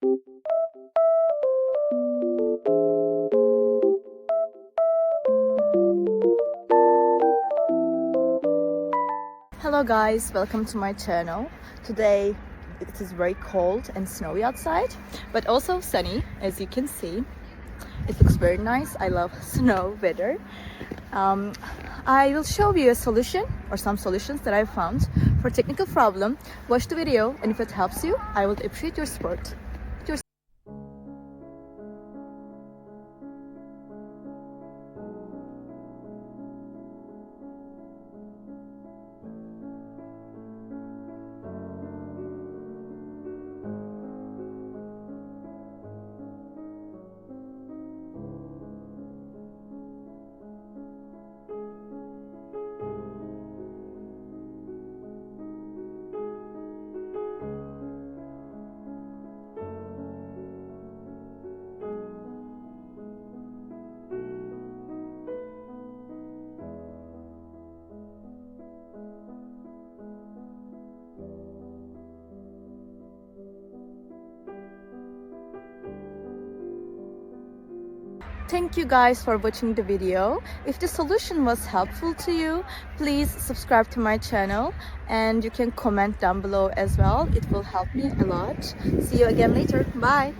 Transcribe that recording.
Hello guys, welcome to my channel. Today it is very cold and snowy outside, but also sunny, as you can see. It looks very nice. I love snow weather. I will show you a solution or some solutions that I found for technical problem. Watch the video, and if it helps you, I would appreciate your support. Thank you guys for watching the video. If the solution was helpful to you, please subscribe to my channel and you can comment down below as well. It will help me a lot. See you again later. Bye.